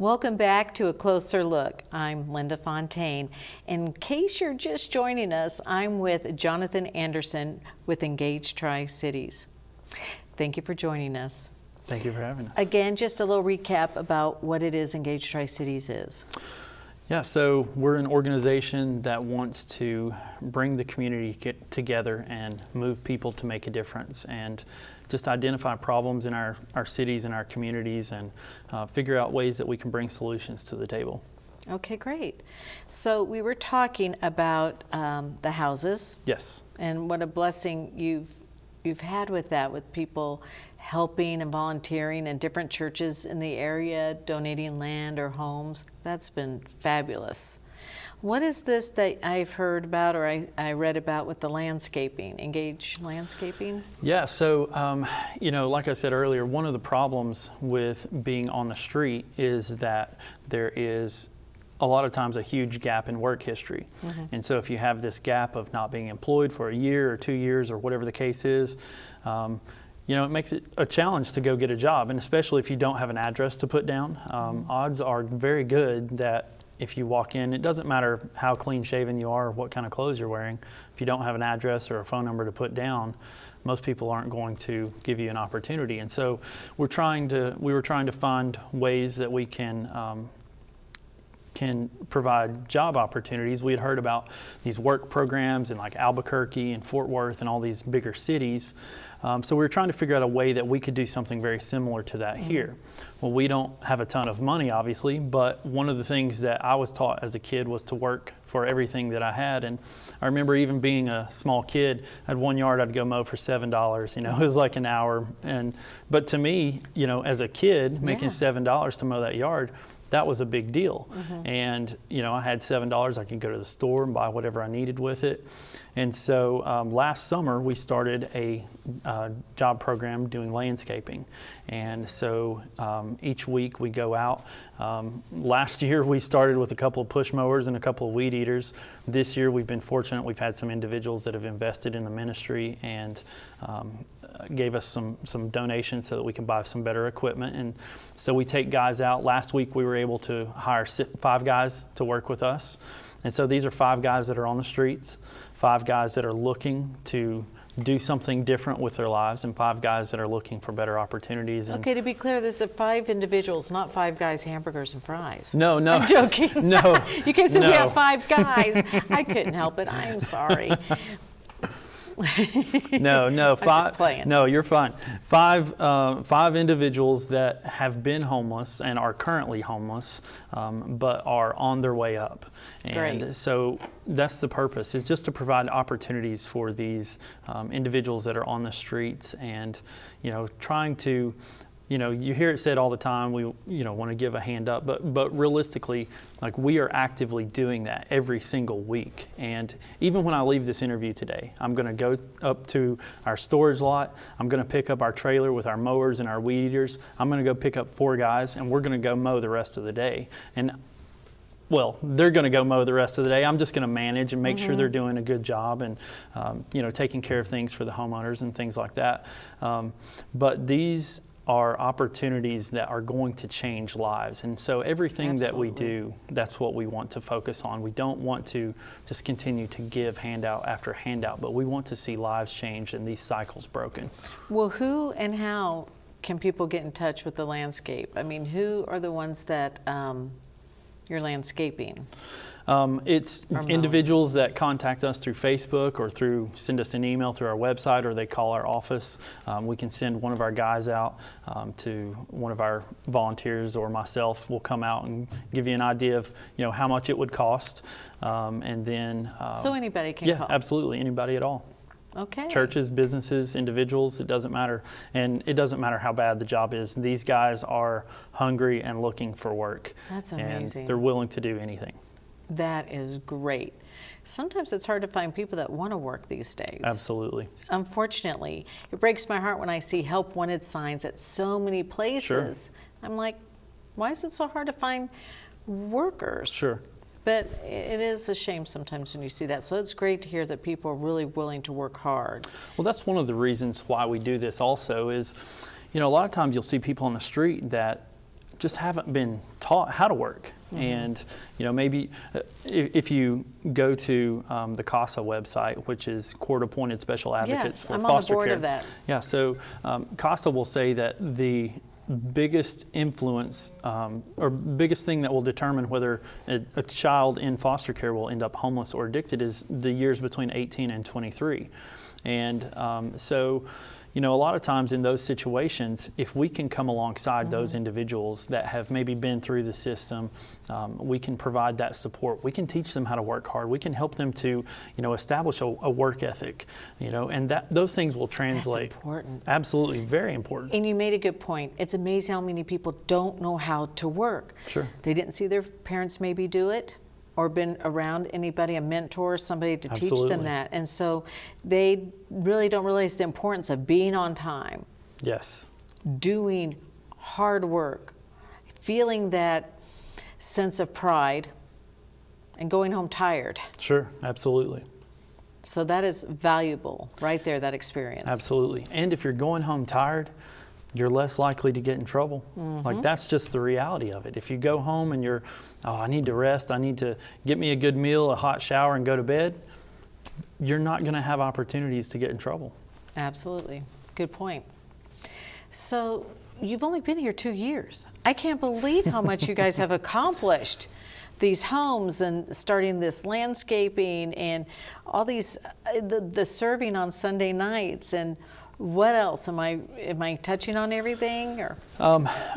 Welcome back to A Closer Look. I'm Linda Fontaine. In case you're just joining us, I'm with Jonathan Anderson with Engage Tri-Cities. Thank you for joining us. Thank you for having us. Again, just a little recap about what it is Engage Tri-Cities is. Yeah, so we're an organization that wants to bring the community together and move people to make a difference and just identify problems in our cities and our communities and figure out ways that we can bring solutions to the table. Okay, great. So we were talking about the houses. Yes. And what a blessing you've had with that, with people helping and volunteering in different churches in the area, donating land or homes. That's been fabulous. What is this that I've heard about or I read about with the landscaping, Engage Landscaping? Yeah, so, like I said earlier, one of the problems with being on the street is that there is a lot of times a huge gap in work history. Mm-hmm. And so if you have this gap of not being employed for a year or 2 years or whatever the case is, it makes it a challenge to go get a job. And especially if you don't have an address to put down, odds are very good that if you walk in, it doesn't matter how clean shaven you are or what kind of clothes you're wearing, if you don't have an address or a phone number to put down, most people aren't going to give you an opportunity. And so we were trying to find ways that we can provide job opportunities. We had heard about these work programs in like Albuquerque and Fort Worth and all these bigger cities. So we were trying to figure out a way that we could do something very similar to that here. Well, we don't have a ton of money, obviously, but one of the things that I was taught as a kid was to work for everything that I had. And I remember even being a small kid, I had 1 yard I'd go mow for $7, it was like an hour. But to me, as a kid, making $7 to mow that yard, that was a big deal. Mm-hmm. And, I had $7, I could go to the store and buy whatever I needed with it. And so last summer we started a job program doing landscaping. And so each week we go out. Last year we started with a couple of push mowers and a couple of weed eaters. This year we've been fortunate. We've had some individuals that have invested in the ministry and gave us some donations so that we can buy some better equipment. And so we take guys out. Last week we were able to hire 5 guys to work with us. And so these are 5 guys that are on the streets, 5 guys that are looking to do something different with their lives, and 5 guys that are looking for better opportunities. And okay, to be clear, this is 5 individuals, not 5 guys, hamburgers and fries. No. I'm joking. No. You came said no. we have 5 guys. I couldn't help it. I'm sorry. No, I'm just playing. No, you're fine. 5 individuals that have been homeless and are currently homeless, but are on their way up. And Great. So that's the purpose, is just to provide opportunities for these individuals that are on the streets and, trying to, you hear it said all the time, we, want to give a hand up, but realistically, like we are actively doing that every single week. And even when I leave this interview today, I'm going to go up to our storage lot. I'm going to pick up our trailer with our mowers and our weed eaters. I'm going to go pick up 4 guys and we're going to go mow the rest of the day. And well, they're going to go mow the rest of the day. I'm just going to manage and make sure they're doing a good job and, taking care of things for the homeowners and things like that. But these are opportunities that are going to change lives. And so everything that we do, that's what we want to focus on. We don't want to just continue to give handout after handout, but we want to see lives change and these cycles broken. Well, who and how can people get in touch with the landscape? I mean, who are the ones that you're landscaping? It's individuals that contact us through Facebook or send us an email through our website, or they call our office. We can send one of our guys out to one of our volunteers, or myself will come out and give you an idea of how much it would cost. And then so anybody can call? Yeah, absolutely, anybody at all. Okay. Churches, businesses, individuals, it doesn't matter. And it doesn't matter how bad the job is. These guys are hungry and looking for work. That's amazing. And they're willing to do anything. That is great. Sometimes it's hard to find people that want to work these days. Absolutely. Unfortunately, it breaks my heart when I see help wanted signs at so many places. Sure. I'm like, why is it so hard to find workers? Sure. But it is a shame sometimes when you see that. So it's great to hear that people are really willing to work hard. Well, that's one of the reasons why we do this also is, a lot of times you'll see people on the street that just haven't been taught how to work. And maybe if you go to the CASA website, which is Court Appointed Special Advocates for I'm Foster on the board Care. of that. Yeah, so CASA will say that the biggest influence or biggest thing that will determine whether a child in foster care will end up homeless or addicted is the years between 18 and 23. And so a lot of times in those situations, if we can come alongside those individuals that have maybe been through the system, we can provide that support. We can teach them how to work hard. We can help them to, establish a work ethic, and those things will translate. That's important. Absolutely, very important. And you made a good point. It's amazing how many people don't know how to work. Sure. They didn't see their parents maybe do it, or been around anybody, a mentor, somebody to teach them that. And so they really don't realize the importance of being on time. Yes. Doing hard work, feeling that sense of pride, and going home tired. Sure, absolutely. So that is valuable right there, that experience. Absolutely. And if you're going home tired, you're less likely to get in trouble. Like, that's just the reality of it. If you go home and you're, I need to rest, I need to get me a good meal, a hot shower, and go to bed, you're not going to have opportunities to get in trouble. Absolutely. Good point. So you've only been here 2 years. I can't believe how much you guys have accomplished. These homes and starting this landscaping and all these, the serving on Sunday nights, and what else? Am I touching on everything? Or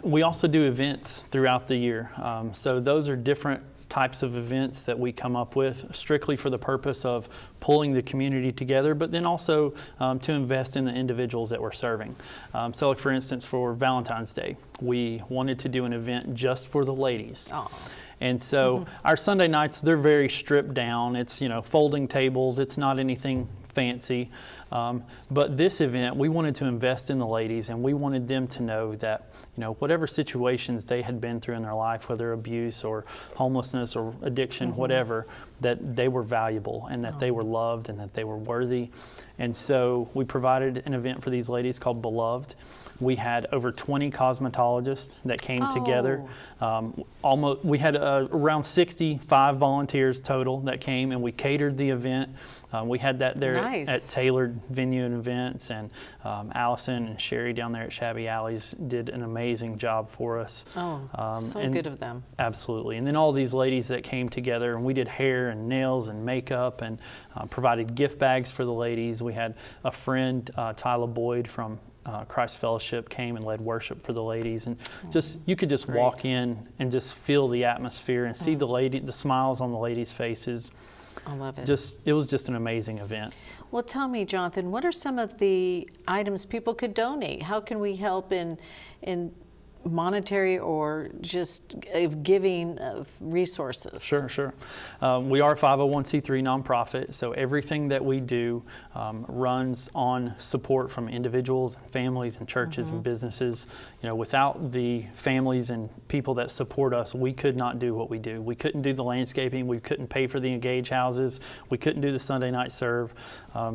we also do events throughout the year. So those are different types of events that we come up with strictly for the purpose of pulling the community together, but then also to invest in the individuals that we're serving. So like, for instance, for Valentine's Day, we wanted to do an event just for the ladies. Aww. And so our Sunday nights, they're very stripped down. It's, folding tables. It's not anything fancy. But this event, we wanted to invest in the ladies, and we wanted them to know that, whatever situations they had been through in their life, whether abuse or homelessness or addiction, whatever, that they were valuable and that they were loved and that they were worthy. And so we provided an event for these ladies called Beloved. We had over 20 cosmetologists that came together. We had around 65 volunteers total that came, and we catered the event. We had that there at Tailored Venue and Events, and Allison and Sherry down there at Shabby Alleys did an amazing job for us. So good of them. Absolutely. And then all these ladies that came together, and we did hair and nails and makeup, and provided gift bags for the ladies. We had a friend, Tyler Boyd from Christ Fellowship, came and led worship for the ladies, and you could just walk in and just feel the atmosphere and see the smiles on the ladies' faces. I love it. It was just an amazing event. Well, tell me, Jonathan, what are some of the items people could donate? How can we help in monetary or just giving of resources? Sure. We are a 501c3 nonprofit, so everything that we do runs on support from individuals, families, and churches and businesses. Without the families and people that support us, we could not do what we do. We couldn't do the landscaping. We couldn't pay for the Engage houses. We couldn't do the Sunday night serve.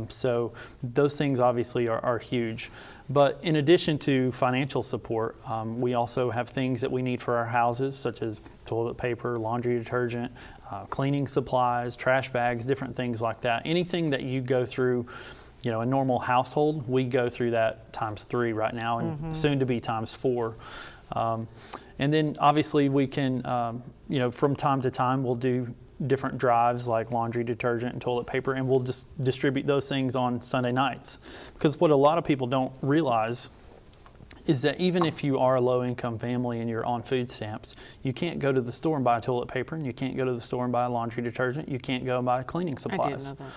So those things obviously are huge. But in addition to financial support, we also have things that we need for our houses, such as toilet paper, laundry detergent, cleaning supplies, trash bags, different things like that. Anything that you go through, a normal household, we go through that times 3 right now, and soon to be times 4. And then obviously we can, from time to time, we'll do different drives like laundry detergent and toilet paper, and we'll just distribute those things on Sunday nights. Because what a lot of people don't realize is that even if you are a low-income family and you're on food stamps, you can't go to the store and buy toilet paper, and you can't go to the store and buy laundry detergent. You can't go and buy cleaning supplies. I didn't know that.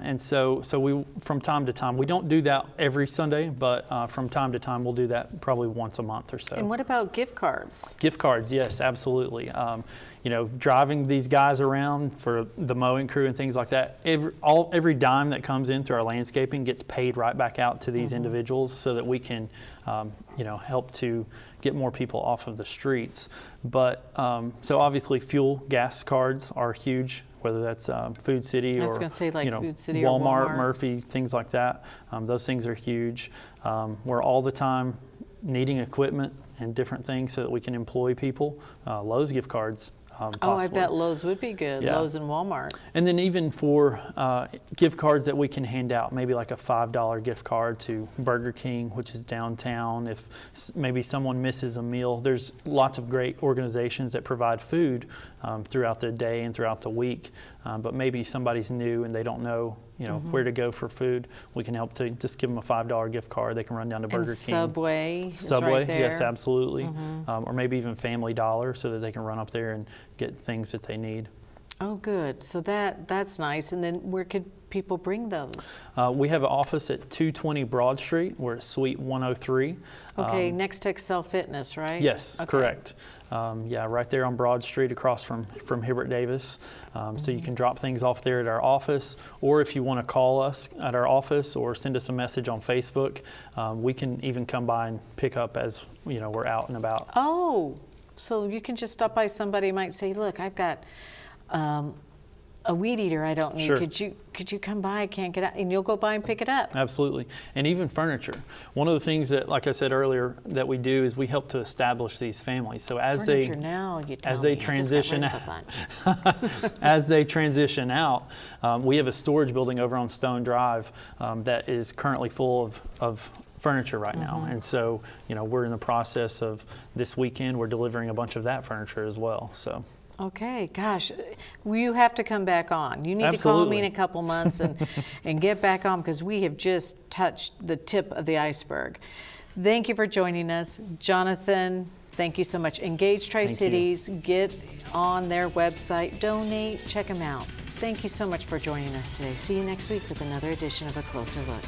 And so we, from time to time, we don't do that every Sunday, but from time to time we'll do that probably once a month or so. And what about gift cards? Gift cards, yes, absolutely. Driving these guys around for the mowing crew and things like that, every dime that comes in through our landscaping gets paid right back out to these individuals, so that we can, help to get more people off of the streets. But so obviously fuel, gas cards are huge, whether that's Food City or Food City Walmart, or Walmart, Murphy, things like that. Those things are huge. We're all the time needing equipment and different things so that we can employ people. Lowe's gift cards. Oh, I Possibly. bet Lowe's would be good. Yeah. Lowe's and Walmart. And then even for gift cards that we can hand out, maybe like a $5 gift card to Burger King, which is downtown. If maybe someone misses a meal, there's lots of great organizations that provide food throughout the day and throughout the week. But maybe somebody's new and they don't know, where to go for food. We can help to just give them a $5 gift card. They can run down to Burger King. Subway is Subway, right there. yes, absolutely. Or maybe even Family Dollar so that they can run up there and get things that they need. Oh, good. So that's nice. And then where could people bring those? We have an office at 220 Broad Street. We're at Suite 103. Okay, next to Excel Fitness, right? Yes, Okay. correct. Yeah, right there on Broad Street across from Hibbert Davis. So you can drop things off there at our office, or if you want to call us at our office or send us a message on Facebook, we can even come by and pick up as we're out and about. Oh, so you can just stop by. Somebody might say, look, I've got a weed eater I don't need. Sure. Could you come by? I can't get out. And you'll go by and pick it up. Absolutely. And even furniture. One of the things that, like I said earlier, that we do is we help to establish these families. So as Furniture now, you tell as they me. transition I just got rid of a bunch. as they transition out, we have a storage building over on Stone Drive that is currently full of furniture right now. And so, we're in the process of this weekend, we're delivering a bunch of that furniture as well. So. Okay, gosh, you have to come back on. You need to call me in a couple months and get back on, because we have just touched the tip of the iceberg. Thank you for joining us. Jonathan, thank you so much. Engage Tri-Cities, get on their website, donate, check them out. Thank you so much for joining us today. See you next week with another edition of A Closer Look.